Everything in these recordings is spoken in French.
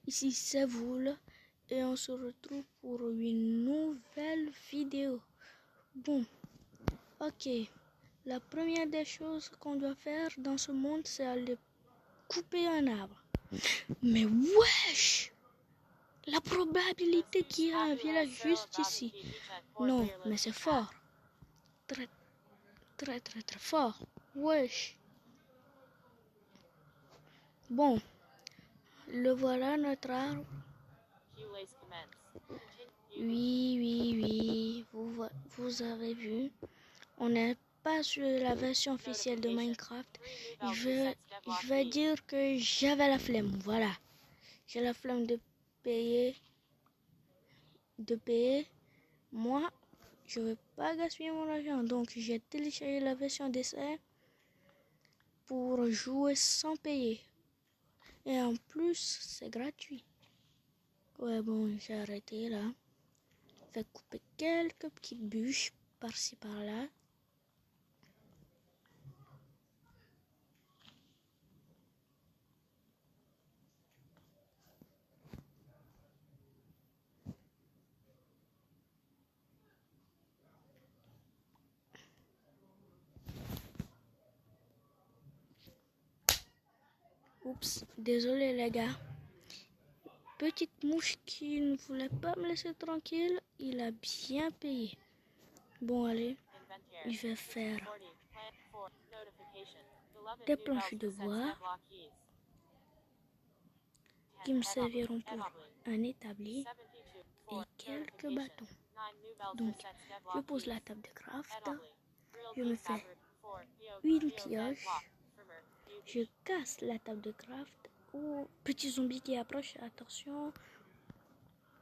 Ici c'est Voul et on se retrouve pour une nouvelle vidéo. Bon, ok. La première des choses qu'on doit faire dans ce monde, c'est aller couper un arbre. Mais wesh! La probabilité qu'il y ait un village juste ici. Non, mais c'est fort. Très fort. Wesh! Bon, le voilà notre arbre. Oui, vous avez vu. On n'est pas sur la version officielle de Minecraft. Je vais dire que j'avais la flemme. Voilà. J'ai la flemme de payer. Moi, je ne veux pas gaspiller mon argent. Donc, j'ai téléchargé la version d'essai pour jouer sans payer. Et en plus, c'est gratuit. Ouais, bon, j'ai arrêté là. Je vais couper quelques petites bûches par-ci par-là. Oups, désolé les gars. Petite mouche qui ne voulait pas me laisser tranquille, il a bien payé. Bon, allez, je vais faire des planches de bois qui me serviront pour un établi et quelques bâtons. Donc, je pose la table de craft, je me fais une pioche, je casse la table de craft. Oh, petit zombie qui approche, attention.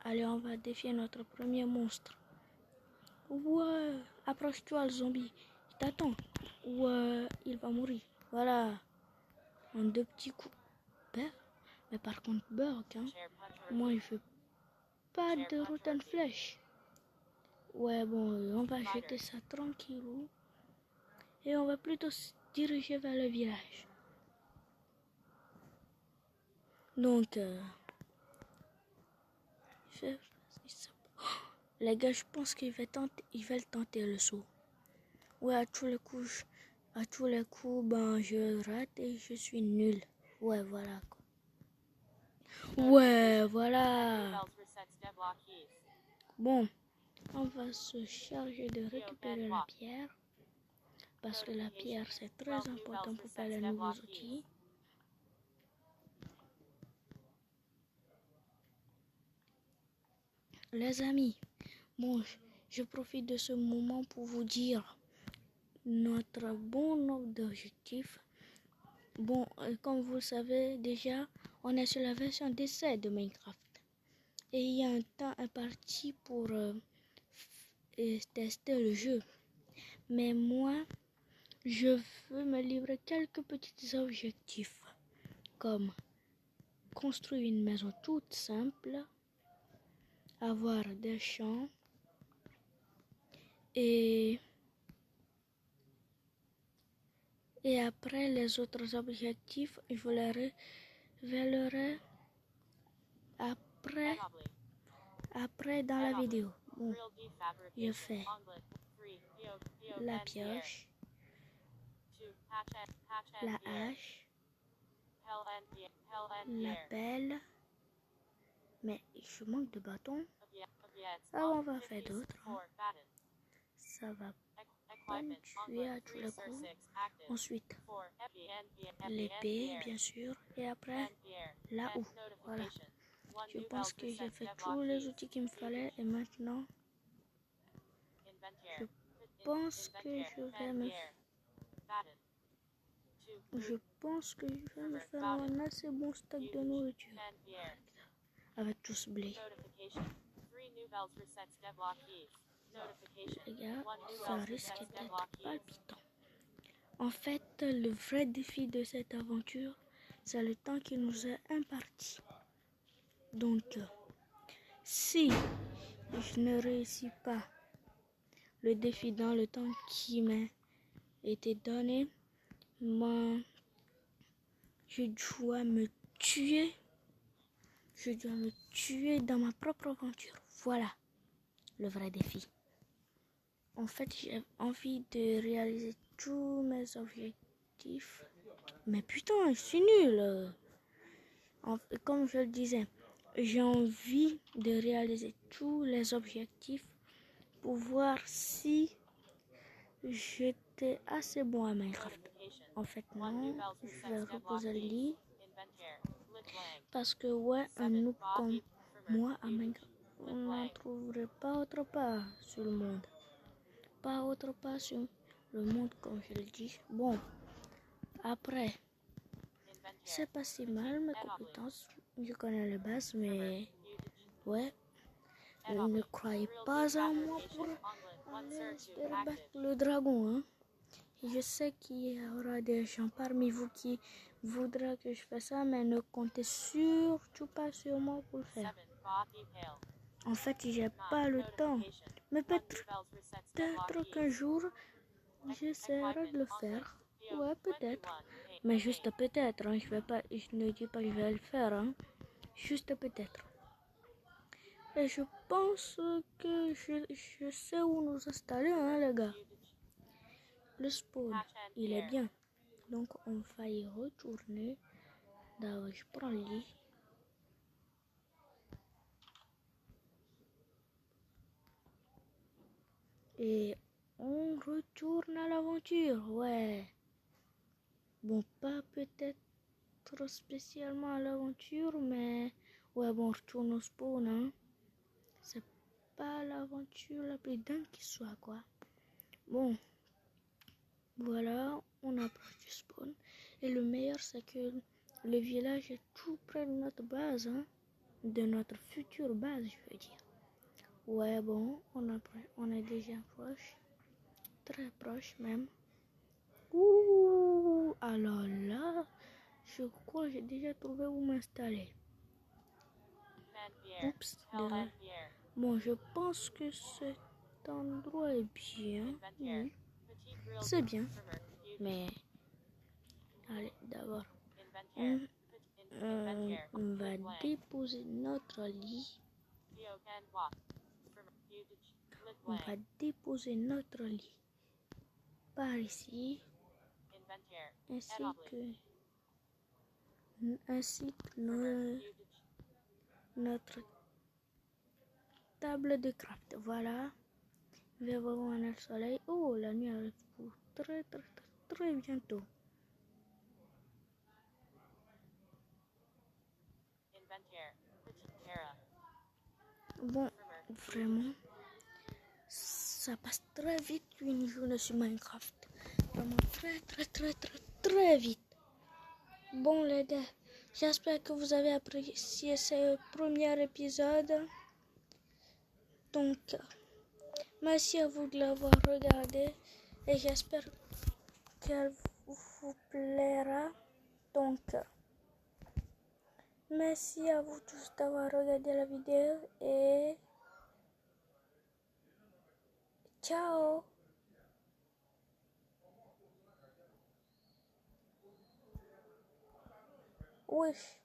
Allez, on va défier notre premier monstre. Ouais, approche-toi le zombie, il t'attend. Ouais, il va mourir. Voilà, en 2 petits coups. Mais par contre, Burg, hein, moi je veux pas de rotten flèche. Ouais, bon, on va jeter ça tranquillou. Et on va plutôt se diriger vers le village. Donc, les gars, je pense qu'ils veulent tenter le saut. Ouais, à tous les coups, ben, je rate et je suis nul. Ouais, voilà. Ouais, voilà. Bon, on va se charger de récupérer la pierre. Parce que la pierre, c'est très important pour faire les nouveaux outils. Les amis, bon, je profite de ce moment pour vous dire notre bon objectif. Bon, comme vous le savez déjà, on est sur la version d'essai de Minecraft. Et il y a un temps imparti pour tester le jeu. Mais moi, je veux me livrer quelques petits objectifs. Comme construire une maison toute simple, avoir des champs et après les autres objectifs, je vous les révélerai après dans la vidéo. Bon, je fais la pioche, la hache, la pelle, mais je manque de bâtons. Ça, on va faire d'autres. Ça va pas me tuer à tous les coups. Ensuite, l'épée, bien sûr. Et après, là-haut. Voilà. Je pense que j'ai fait tous les outils qu'il me fallait. Et maintenant, je pense que je vais me faire un assez bon stock de nourriture. Avec tout ce blé. Les gars, ça risque d'être palpitant. En fait, le vrai défi de cette aventure, c'est le temps qui nous est imparti. Donc, si je ne réussis pas le défi dans le temps qui m'a été donné, moi, je dois me tuer je dois me tuer dans ma propre aventure. Voilà le vrai défi. En fait, j'ai envie de réaliser tous mes objectifs. Mais putain, je suis nul. Comme je le disais, j'ai envie de réaliser tous les objectifs pour voir si j'étais assez bon à Minecraft. En fait, non, je vais reposer le lit. Parce que, ouais, un noob comme moi à Minecraft, on n'en trouverait pas autre part sur le monde. Pas autre part sur le monde, comme je le dis. Bon, après, c'est pas si mal mes compétences. Je connais les bases, mais ouais, ne croyez pas en moi pour aller espérer battre le dragon. Hein. Je sais qu'il y aura des gens parmi vous qui voudraient que je fasse ça, mais ne comptez surtout pas sur moi pour le faire. En fait, j'ai pas le temps. Mais peut-être qu'un jour, j'essaierai de le faire. Ouais, peut-être. Mais juste peut-être. Hein. Je ne dis pas que je vais le faire. Hein. Juste peut-être. Et je pense que je sais où nous installer, hein, les gars. Le spawn, il est bien. Donc, on va y retourner. D'abord, je prends le lit. Et on retourne à l'aventure, ouais. Bon, pas peut-être spécialement à l'aventure, mais ouais, bon, on retourne au spawn, hein. C'est pas l'aventure la plus dingue qui soit, quoi. Bon, voilà, on approche du spawn. Et le meilleur, c'est que le village est tout près de notre base, hein. De notre future base, je veux dire. Ouais, bon, on est déjà proche. Très proche même. Ouh, alors là, je crois que j'ai déjà trouvé où m'installer. Oups, désolé. Bon, je pense que cet endroit est bien. Oui, c'est bien. Mais, allez, d'abord, on va déposer notre lit. On va déposer notre lit par ici, ainsi que notre table de craft. Voilà. Je vais voir où on a le soleil. Oh, la nuit arrive pour très bientôt. Bon, vraiment, ça passe très vite une journée sur Minecraft. Vraiment très vite. Bon les gars, j'espère que vous avez apprécié ce premier épisode. Donc, merci à vous de l'avoir regardé et j'espère qu'elle vous plaira. Donc, merci à vous tous d'avoir regardé la vidéo et ciao. Wesh.